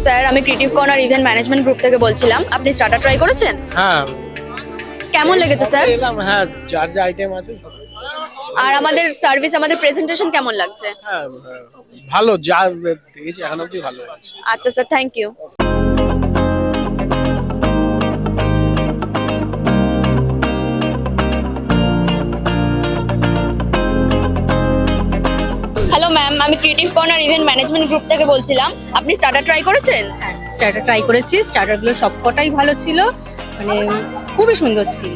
Sir, আমি creative corner event management group থেকে বলছিলাম। আপনি স্টার্টার ট্রাই করেছেন? হ্যাঁ, কেমন লেগেছে স্যার? এলাম। হ্যাঁ, যার যা আইটেম আছে সব। আর আমাদের সার্ভিস, আমাদের প্রেজেন্টেশন কেমন লাগছে? হ্যাঁ, হ্যাঁ, ভালো যা দেখেছি এখন অব্দি ভালো আছে। আচ্ছা sir, thank you. Hello ma'am, আমি creative corner event management group থেকে বলছিলাম। আপনি স্টার্টার ট্রাই করেছেন? হ্যাঁ, স্টার্টার ট্রাই করেছি। স্টার্টারগুলো সবকটাই ভালো ছিল, মানে খুবই সুন্দর ছিল।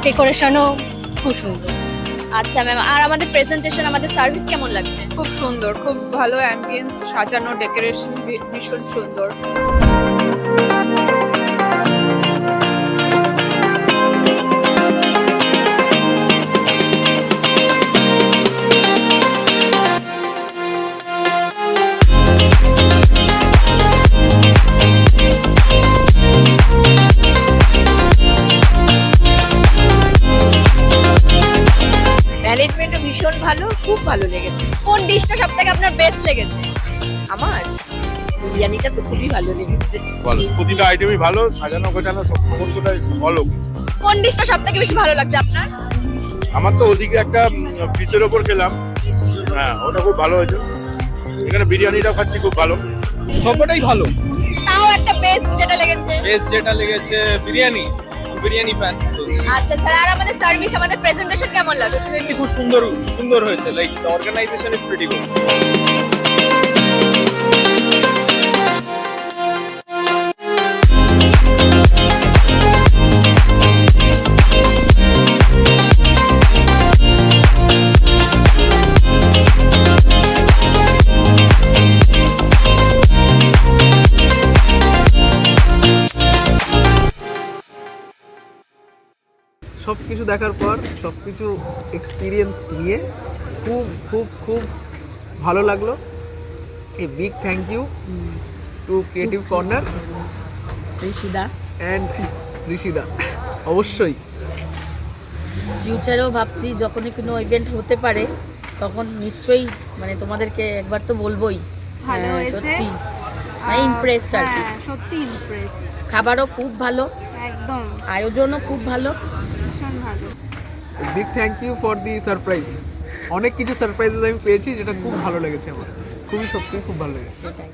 ডেকোরেশনও খুব সুন্দর। আচ্ছা ম্যাম, আর আমাদের প্রেজেন্টেশন, আমাদের সার্ভিস কেমন লাগছে? খুব সুন্দর, খুব ভালো অ্যাম্বিয়েন্স, সাজানো, ডেকোরেশন ভীষণ সুন্দর। ম্যানেজমেন্টও ভীষণ ভালো, খুব ভালো লেগেছে। কোন ডিশটা সবথেকে আপনার বেস্ট লেগেছে? আমার বিরিয়ানিটা তো খুবই ভালো লেগেছে। ভালো, প্রতিটা আইটেমই ভালো, সাজানো গোছানো সমস্তটাই ভালো। কোন ডিশটা সবথেকে বেশি ভালো লাগছে আপনার? আমার তো ওদিকে একটা পিসের ওপর খেলাম, হ্যাঁ ওটা খুব ভালো হয়েছে। এখানে বিরিয়ানিটাও খাচ্ছি, খুব ভালো। সবটাই ভালো। তাও একটা বেস্ট যেটা লেগেছে? বেস্ট যেটা লেগেছে বিরিয়ানি, বিরিয়ানি ফ্যান। আচ্ছা স্যার, আর আমাদের সার্ভিস, আমাদের প্রেজেন্টেশন কেমন লাগছে? ডেফিনেটলি খুব সুন্দর সুন্দর হয়েছে। Like the organisation is pretty good. সব কিছু দেখার পর, সব কিছু এক্সপিরিয়েন্স নিয়ে খুব খুব খুব ভালো লাগলো। A big thank you to creative corner ঋষিদা। অ্যান্ড ঋষিদা। অবশ্যই ফিউচারেও ভাবছি যখনই কোনো ইভেন্ট হতে পারে তখন নিশ্চয়ই মানে তোমাদেরকে একবার তো বলবোই। ভালো হয়েছে। সত্যি মানে ইমপ্রেসড আর কি। হ্যাঁ, সত্যি ইমপ্রেসড। খাবারও খুব ভালো, একদম আয়োজনও খুব ভালো। ভীষণ ভালো। Big thank you for the surprise. অনেক কিছু সারপ্রাইজেস আমি পেয়েছি যেটা খুব ভালো লেগেছে আমার, খুবই সত্যি খুব ভালো লেগেছে। সেটাই।